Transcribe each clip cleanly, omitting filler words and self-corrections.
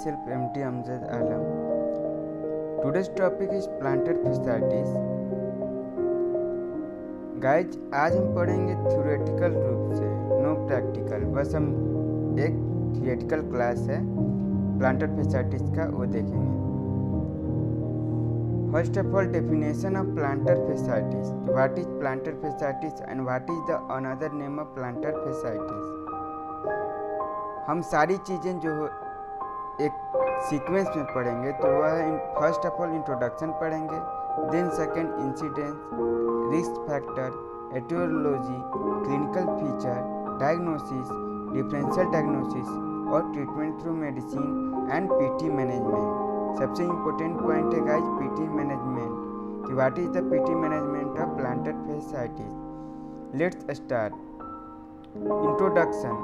myself MD Amjad Alam. Today's topic is plantar fasciitis. Guys आज हम पढ़ेंगे theoretical रूप से, नो प्रैक्टिकल। बस हम एक थियोरेटिकल क्लास है प्लांटर fasciitis का, वो देखेंगे। First of all, definition of plantar fasciitis. What is planter fasciitis and what is the another name of plantar fasciitis? हम सारी चीज़ें जो एक सीक्वेंस में पढ़ेंगे, तो वह फर्स्ट ऑफ ऑल इंट्रोडक्शन पढ़ेंगे, then second incidence, risk factor, etiology, clinical feature, diagnosis, differential diagnosis और treatment through medicine and PT management. सबसे इम्पोर्टेंट पॉइंट है गाइज पीटी मैनेजमेंट, कि what is the PT management of plantar fasciitis. Let's start. Introduction.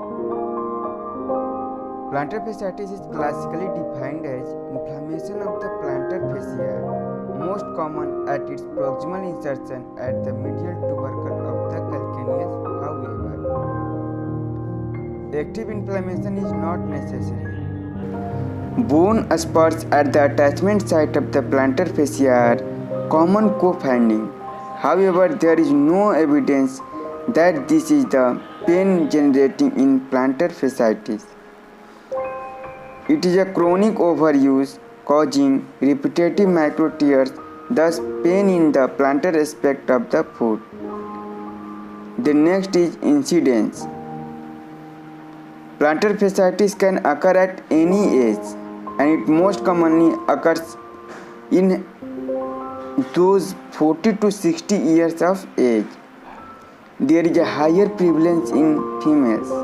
Plantar fasciitis is classically defined as inflammation of the plantar fascia, most common at its proximal insertion at the medial tubercle of the calcaneus. However, active inflammation is not necessary. Bone spurs at the attachment site of the plantar fascia are common co-finding. However, there is no evidence that this is the pain generating in plantar fasciitis. It is a chronic overuse causing repetitive micro tears, thus pain in the plantar aspect of the foot. The next is incidence. Plantar fasciitis can occur at any age, and it most commonly occurs in those 40 to 60 years of age. There is a higher prevalence in females.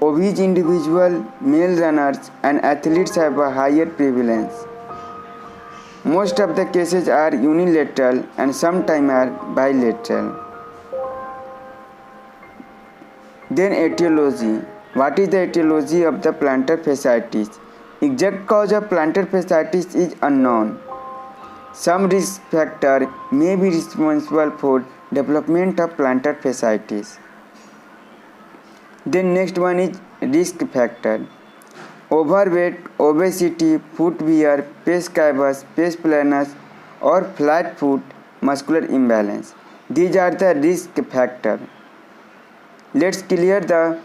Obese individual, male runners and athletes have a higher prevalence. Most of the cases are unilateral and sometimes are bilateral. Then etiology. What is the etiology of the plantar fasciitis? Exact cause of plantar fasciitis is unknown. Some risk factor may be responsible for development of plantar fasciitis. Then next one is risk factor. Overweight, obesity, foot wear, pes cavus, pes planus or flat foot, muscular imbalance. These are the risk factor. Let's clear the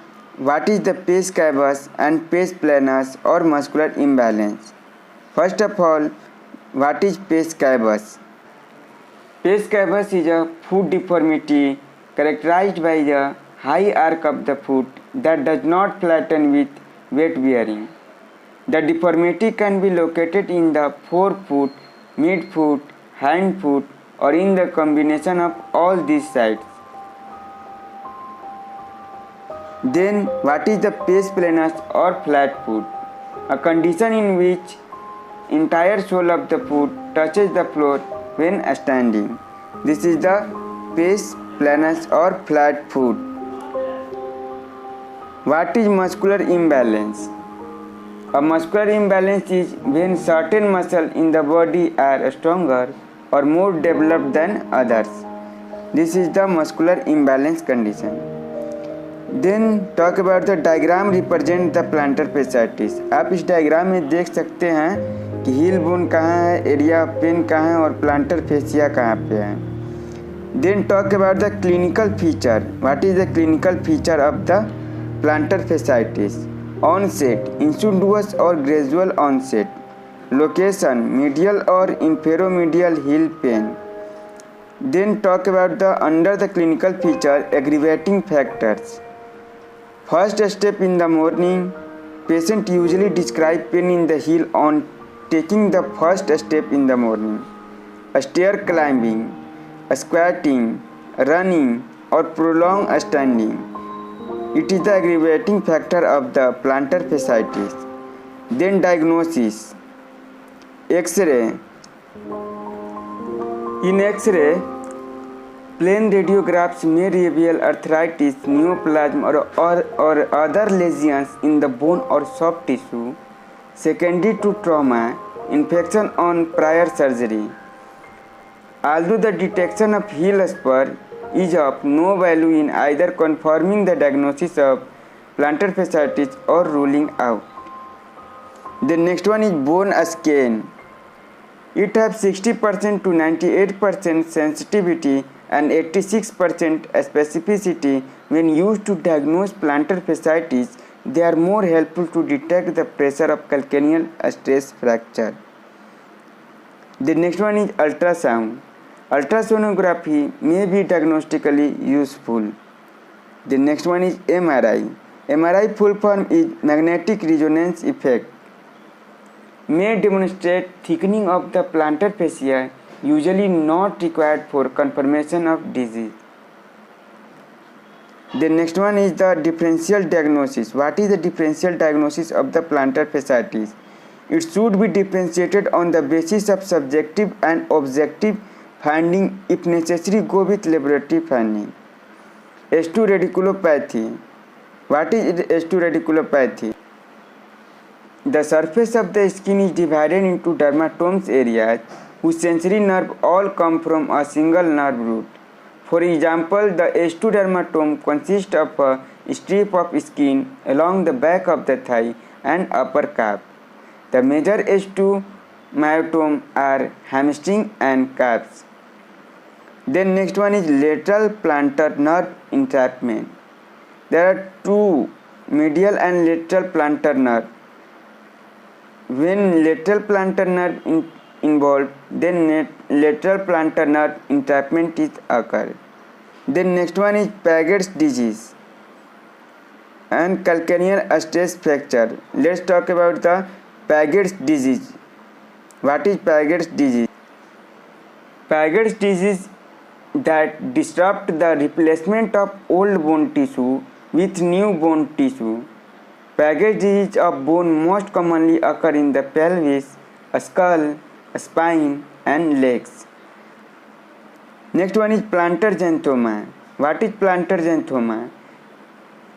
what is the pes cavus and pes planus or muscular imbalance. First of all, what is pes cavus? Pes cavus is a foot deformity characterized by the high arc of the foot that does not flatten with weight bearing. The deformity can be located in the forefoot, midfoot, hindfoot, or in the combination of all these sites. Then, what is the pes planus or flat foot? A condition in which entire sole of the foot touches the floor when standing. This is the pes planus or flat foot. What is muscular imbalance? A muscular imbalance is when certain muscles in the body are stronger or more developed than others. This is the muscular imbalance condition. Then talk about the diagram represent the plantar fasciitis. आप इस diagram में देख सकते हैं कि heal bone कहाँ है, area of pen कहाँ है और प्लांटर फेसिया कहाँ पे है. Then talk about the clinical feature. What is the clinical feature of the plantar fasciitis? Onset, insidious or gradual onset. Location, medial or inferomedial heel pain. Then talk about the under the clinical feature aggravating factors. First step in the morning, patient usually describe pain in the heel on taking the first step in the morning. Stair climbing, squatting, running or prolonged standing. It is the aggravating factor of the plantar fasciitis. Then diagnosis. X-ray. In X-ray, plain radiographs may reveal arthritis, neoplasm or other lesions in the bone or soft tissue secondary to trauma, infection on prior surgery. Although the detection of heel spur is of no value in either confirming the diagnosis of plantar fasciitis or ruling out. The next one is bone scan. It has 60% to 98% sensitivity and 86% specificity. When used to diagnose plantar fasciitis, they are more helpful to detect the pressure of calcaneal stress fracture. The next one is ultrasound. Ultrasonography may be diagnostically useful. The next one is MRI. MRI full form is magnetic resonance effect. May demonstrate thickening of the plantar fascia, usually not required for confirmation of disease. The next one is the differential diagnosis. What is the differential diagnosis of the plantar fasciitis? It should be differentiated on the basis of subjective and objective finding. If necessary, go with laboratory finding. S2 radiculopathy. What is S2 radiculopathy? The surface of the skin is divided into dermatomes areas whose sensory nerve all come from a single nerve root. For example, the S2 dermatome consists of a strip of skin along the back of the thigh and upper calf. The major S2 myotome are hamstring and calves. Then next one is lateral plantar nerve entrapment. There are two, medial and lateral plantar nerve. When lateral plantar nerve involved, then lateral plantar nerve entrapment is occur. Then next one is Paget's disease and calcaneal stress fracture. Let's talk about the Paget's disease. What is Paget's disease? Paget's disease that disrupt the replacement of old bone tissue with new bone tissue. Paget's disease of bone most commonly occur in the pelvis, skull, spine and legs. Next one is plantar xanthoma. What is plantar xanthoma?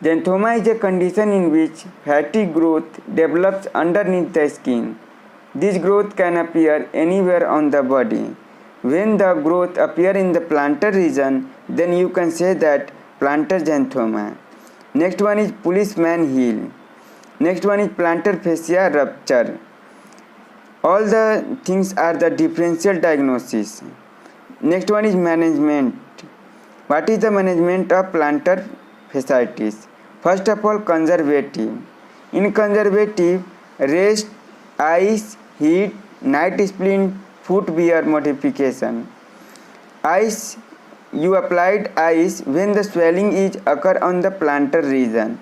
Xanthoma is a condition in which fatty growth develops underneath the skin. This growth can appear anywhere on the body. When the growth appears in the plantar region, then you can say that plantar xanthoma. Next one is policeman heel. Next one is plantar fascia rupture. All the things are the differential diagnosis. Next one is management. What is the management of plantar fasciitis? First of all, conservative. In conservative, rest, ice, heat, night splint, foot wear modification. Ice, you applied ice when the swelling is occur on the plantar region,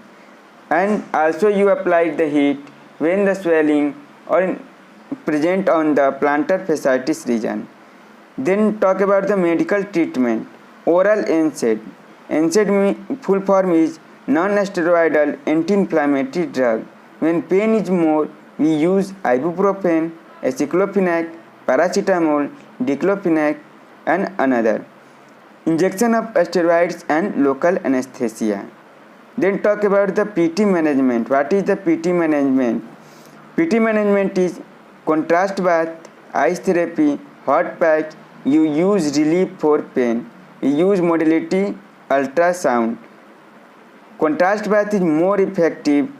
and also you applied the heat when the swelling or present on the plantar fasciitis region. Then talk about the medical treatment. Oral NSAID. NSAID full form is non-steroidal anti-inflammatory drug. When pain is more, we use ibuprofen, aceclofenac, paracetamol, diclofenac and another. Injection of steroids and local anesthesia. Then talk about the PT management. What is the PT management? PT management is contrast bath, ice therapy, hot pack. You use relief for pain. You use modality ultrasound. Contrast bath is more effective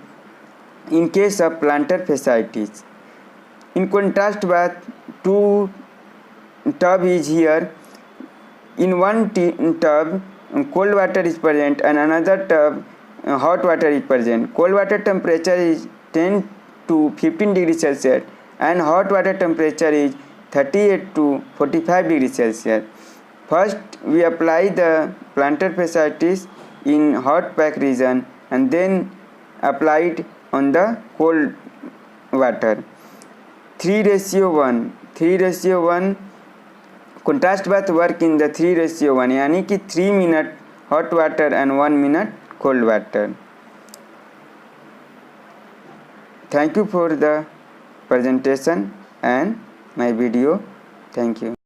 in case of plantar fasciitis. In contrast bath, two tub is here. In one tub, cold water is present and another tub hot water is present. Cold water temperature is 10 to 15 degrees Celsius and hot water temperature is 38 to 45 degrees Celsius. First, we apply the plantar fasciitis in hot pack region and then applied on the cold water. 3:1. 3:1 contrast bath work in the 3:1 यानी कि 3 minute hot water and 1 minute cold water. Thank you for the presentation and my video. Thank you.